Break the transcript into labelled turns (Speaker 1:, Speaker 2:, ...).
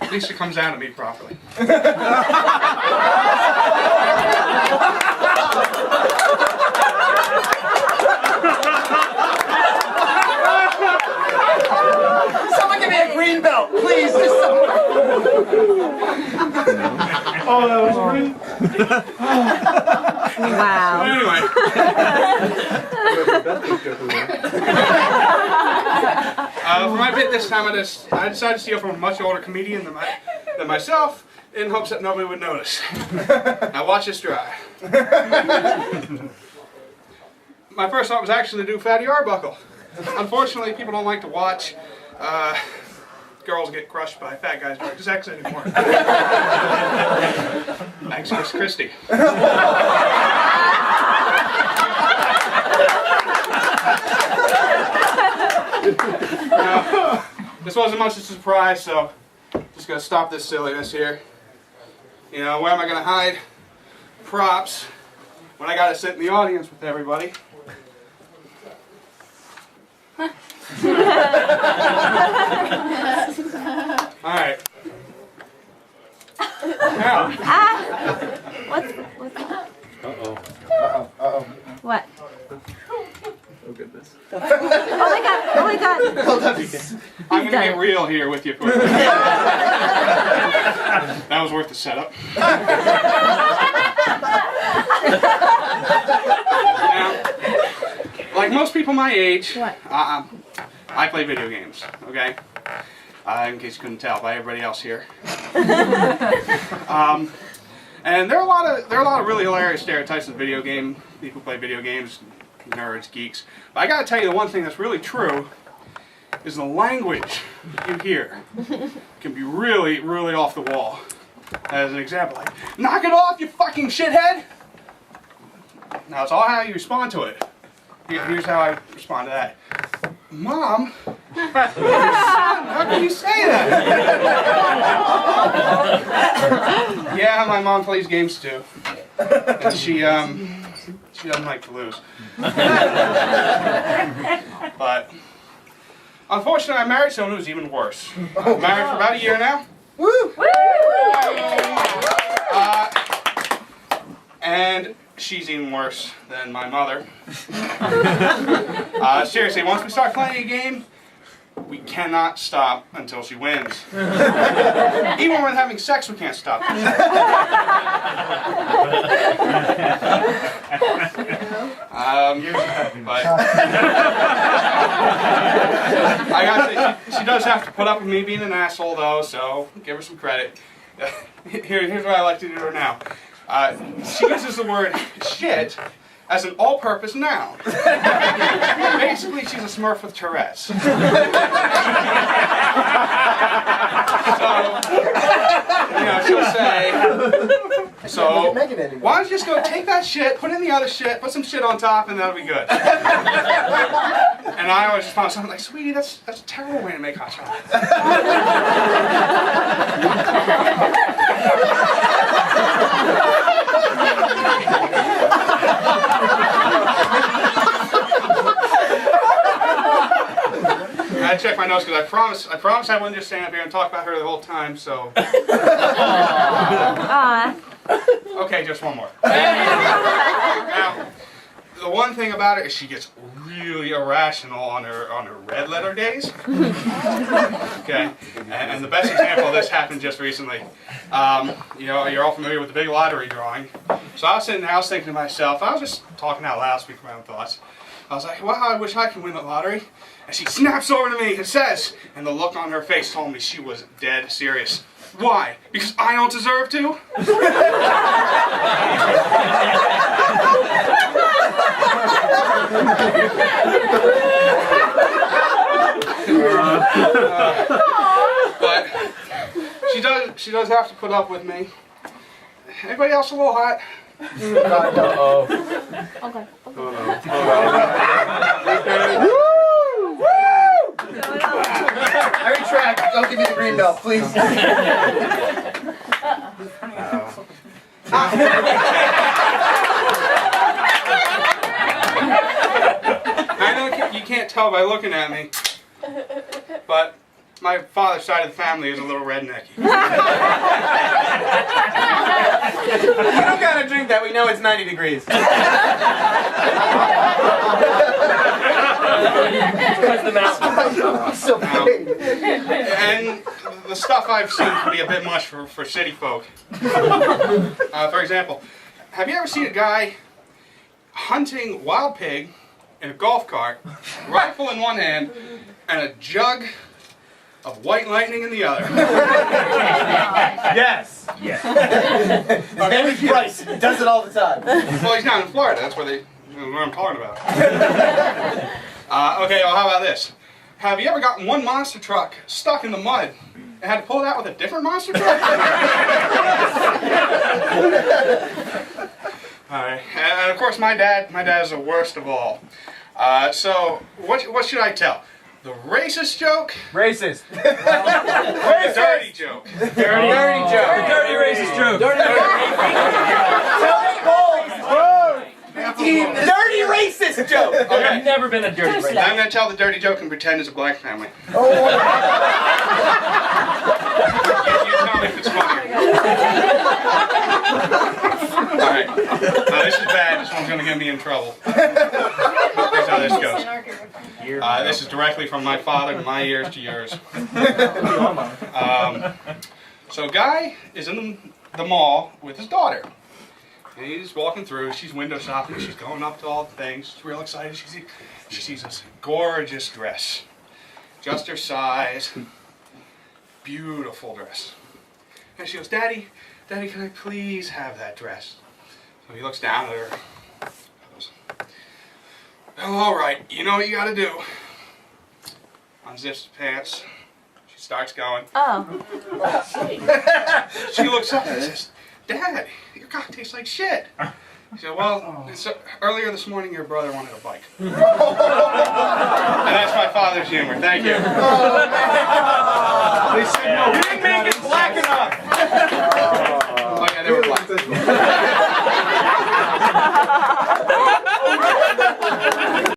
Speaker 1: At least it comes out of me properly.
Speaker 2: Someone give me a green belt, please. Just someone.
Speaker 3: Oh, that was green.
Speaker 4: Wow.
Speaker 1: Anyway. For my bit this time, I decided to steal from a much older comedian than myself, in hopes that nobody would notice. Now watch this dry. My first thought was actually to do Fatty Arbuckle. Unfortunately, people don't like to watch girls get crushed by fat guys during sex anymore. Thanks, Miss Christie. Now, this wasn't much of a surprise, so just gonna stop this silliness here. You know, where am I gonna hide props when I gotta sit in the audience with everybody? Alright. Now.
Speaker 4: What's that?
Speaker 3: Uh-oh.
Speaker 4: What?
Speaker 3: Oh, goodness.
Speaker 4: Oh my god! Oh my god!
Speaker 1: I'm going to get real here with you for a minute. That was worth the setup. Now, like most people my age, I play video games, okay? In case you couldn't tell by everybody else here. And there are a lot of really hilarious stereotypes of video game people who play video games, nerds, geeks. But I gotta tell you, the one thing that's really true is the language you hear can be really, really off the wall. As an example, like, knock it off, you fucking shithead! Now, it's all how you respond to it. Here's how I respond to that. Mom? How can you say that? Yeah, my mom plays games too. And she doesn't like to lose. But unfortunately, I married someone who's even worse. I'm married for about a year now. Woo! And she's even worse than my mother. Seriously, once we start playing a game, we cannot stop until she wins. Even when we're having sex, we can't stop. But I gotta say, she does have to put up with me being an asshole, though, so give her some credit. Here's what I like to do to her now. She uses the word shit as an all-purpose noun. Basically, she's a Smurf with Tourette's. So, she'll say, so, why don't you just go take that shit, put in the other shit, put some shit on top, and that'll be good. And I always respond something like, sweetie, that's a terrible way to make hot chocolate. I checked my notes because I promised I wouldn't just stand up here and talk about her the whole time, so. Okay, just one more. Now, the one thing about her is she gets really irrational on her red letter days. Okay, and the best example of this happened just recently. You're all familiar with the big lottery drawing. So I was sitting there, I was thinking to myself, I was just talking out loud, speaking my own thoughts. I was like, wow, I wish I could win the lottery. And she snaps over to me and says, and the look on her face told me she was dead serious. Why? Because I don't deserve to? But she does have to put up with me. Anybody else a little hot?
Speaker 3: Uh-oh.
Speaker 4: Okay.
Speaker 2: I retract. Don't give me the green belt, please. I know you can't tell by looking at me, but
Speaker 1: my father's side of the family is a little rednecky.
Speaker 2: You don't gotta drink that. We know it's 90 degrees.
Speaker 1: And the stuff I've seen can be a bit much for city folk. For example, have you ever seen a guy hunting wild pig in a golf cart, rifle in one hand, and a jug of white lightning in the other?
Speaker 2: Yes. Henry Price does it all the time.
Speaker 1: Well, he's down in Florida. That's where I'm talking about. Okay, well, how about this? Have you ever gotten one monster truck stuck in the mud and had to pull it out with a different monster truck? All right, and of course, my dad is the worst of all. So, what should I tell? The racist joke?
Speaker 2: Racist.
Speaker 1: Or the dirty joke?
Speaker 2: Dirty joke.
Speaker 3: The dirty racist joke.
Speaker 2: Tell me bold. Dirty racist joke.
Speaker 1: Okay.
Speaker 3: I've never been a dirty racist.
Speaker 1: I'm going to tell the dirty joke and pretend it's a black family. You tell me if it's funny. Alright. This is bad. This one's going to get me in trouble. Here's how this goes. This is directly from my father to my ears to yours. So Guy is in the mall with his daughter. And he's walking through, she's window shopping, she's going up to all the things, she's real excited, she sees this gorgeous dress. Just her size, beautiful dress. And she goes, Daddy, can I please have that dress? So he looks down at her, goes, well, all right, you know what you gotta do. Unzips the pants, she starts going.
Speaker 4: Oh.
Speaker 1: She looks up and says, Dad, your cock tastes like shit. He said, well, earlier this morning your brother wanted a bike. And that's my father's humor. Thank you.
Speaker 3: They said no.
Speaker 2: You didn't make it black enough.